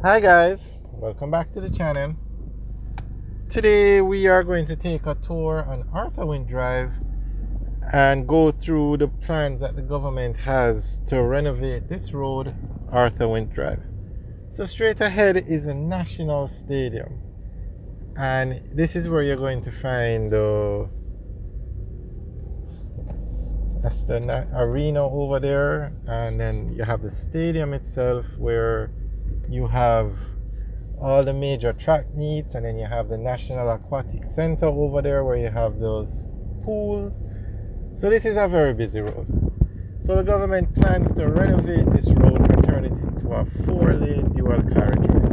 Hi guys, welcome back to the channel. Today we are going to take a tour on Wint Drive and go through the plans that the government has to renovate this road, Wint Drive. So straight ahead is a national stadium, and this is where you're going to find that's the arena over there, and then you have the stadium itself where you have all the major track meets, and then you have the National Aquatic Center over there where you have those pools. So this is a very busy road. So the government plans to renovate this road and turn it into a 4-lane dual carriageway.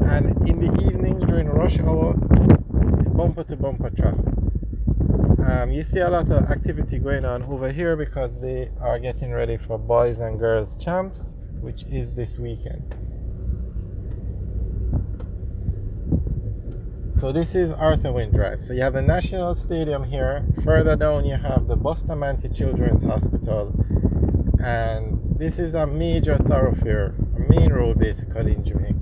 And in the evenings during rush hour, bumper to bumper traffic. You see a lot of activity going on over here because they are getting ready for Boys and Girls Champs, which is this weekend. So this is Wint Drive. So you have the National Stadium here. Further down you have the Bustamante Children's Hospital. And this is a major thoroughfare, a main road basically in Jamaica.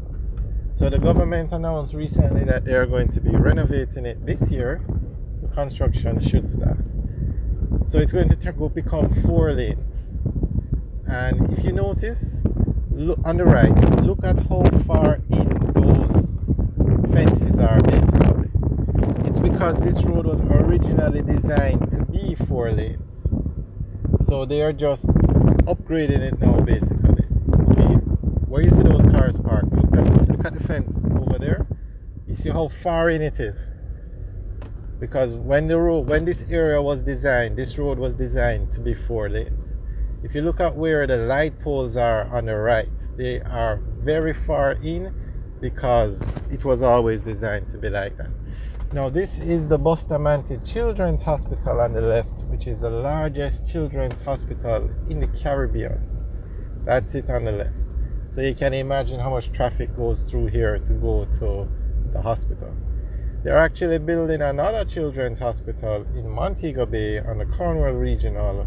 So the government announced recently that they are going to be renovating it this year. The construction should start. So it's going to become 4 lanes. And if you notice, look on the right, look at how far in those fences are basically. It's because this road was originally designed to be 4 lanes. So they are just upgrading it now basically. Okay, where you see those cars parked, look at the fence over there. You see how far in it is. Because when this area was designed, this road was designed to be 4 lanes. If you look at where the light poles are on the right, they are very far in because it was always designed to be like that. Now this is the Bustamante Children's Hospital on the left, which is the largest children's hospital in the Caribbean. That's it on the left. So you can imagine how much traffic goes through here to go to the hospital. They're actually building another children's hospital in Montego Bay on the Cornwall Regional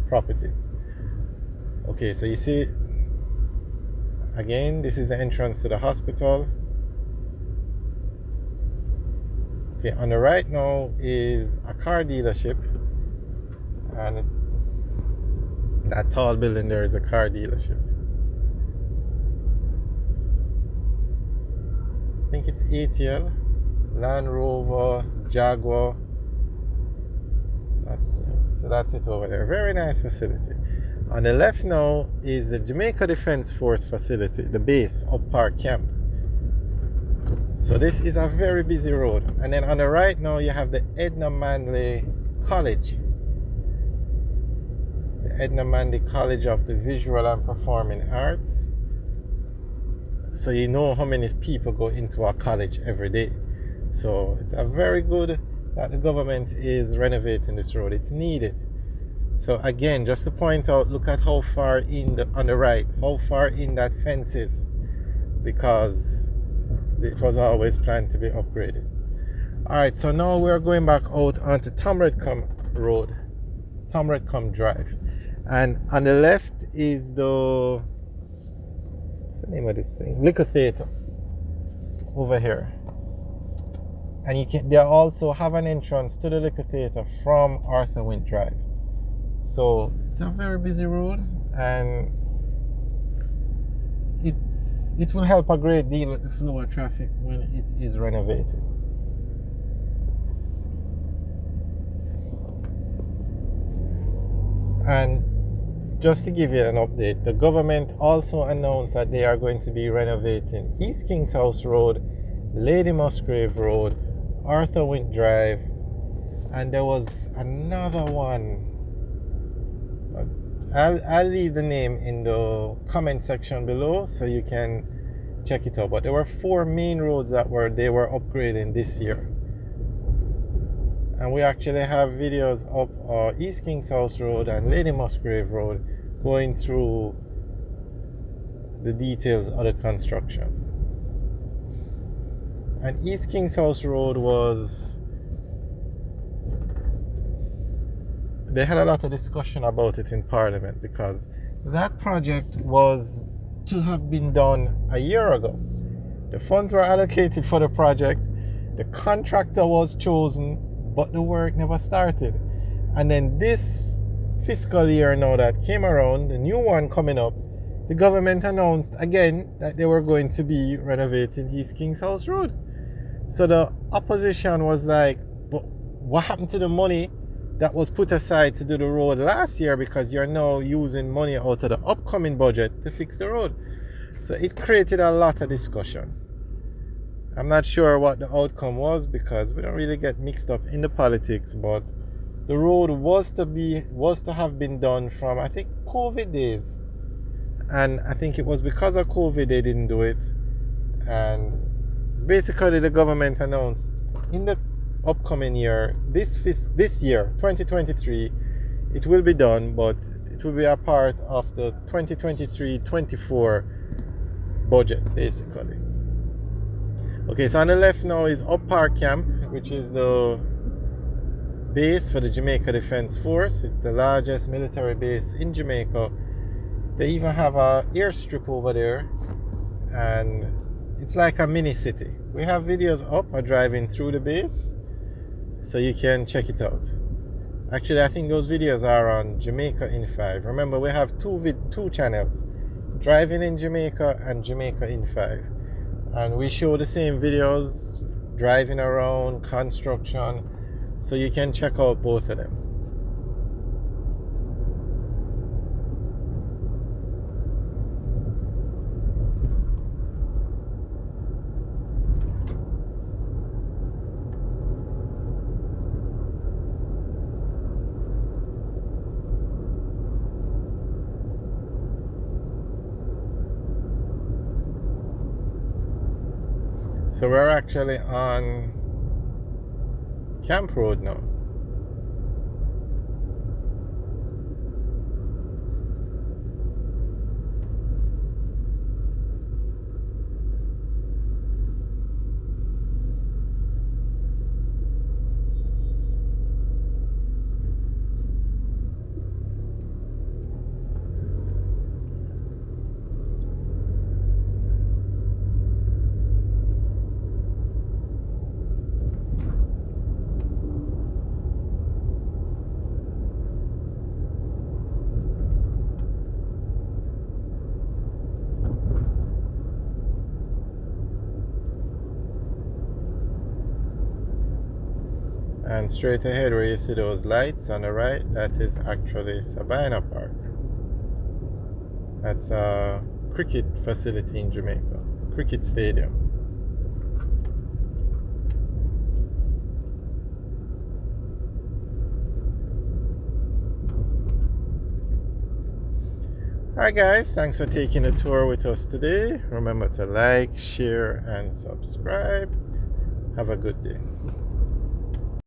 property. Okay, so you see, again, this is the entrance to the hospital. Okay, on the right now is a car dealership, and that tall building there is a car dealership. I think it's ATL, Land Rover, Jaguar. So that's it over there. Very nice facility. On the left now is the Jamaica Defence Force facility, the base of Park Camp. So this is a very busy road. And then on the right now you have the Edna Manley College. The Edna Manley College of the Visual and Performing Arts. So you know how many people go into our college every day. So it's a very good that the government is renovating this road. It's needed. So again, just to point out, look at how far in on the right, how far in that fence is, because it was always planned to be upgraded. Alright, so now we're going back out onto Tom Redcombe Road, Tom Redcombe Drive. And on the left is what's the name of this thing? Liquor Theatre over here. And they also have an entrance to the Liquor Theatre from Wint Drive. So it's a very busy road, and it will help a great deal with the flow of traffic when it is renovated. And just to give you an update, the government also announced that they are going to be renovating East King's House Road, Lady Musgrave Road, Wint Drive, and there was another one. I'll leave the name in the comment section below so you can check it out. But there were 4 main roads that they were upgrading this year. And we actually have videos of East King's House Road and Lady Musgrave Road going through the details of the construction. And East King's House Road they had a lot of discussion about it in Parliament because that project was to have been done a year ago. The funds were allocated for the project, the contractor was chosen, but the work never started. And then this fiscal year now that came around, the new one coming up, the government announced again that they were going to be renovating East Kings House Road. So the opposition was like, but what happened to the money that was put aside to do the road last year, because you're now using money out of the upcoming budget to fix the road? So it created a lot of discussion. I'm not sure what the outcome was because we don't really get mixed up in the politics, but the road was to have been done from, I think, COVID days. And I think it was because of COVID they didn't do it. And basically the government announced in the upcoming year, this year, 2023, it will be done, but it will be a part of the 2023-24 budget, basically. Okay, so on the left now is Up Park Camp, which is the base for the Jamaica Defense Force. It's the largest military base in Jamaica. They even have a airstrip over there, and it's like a mini city. We have videos up of driving through the base, so you can check it out. Actually, I think those videos are on Jamaica in 5. Remember, we have two channels, Driving in Jamaica and Jamaica in 5. And we show the same videos, driving around, construction, so you can check out both of them. So we're actually on Camp Road now. And straight ahead where you see those lights on the right, that is actually Sabina Park. That's a cricket facility in Jamaica, cricket stadium. Alright guys, thanks for taking a tour with us today. Remember to like, share and subscribe. Have a good day.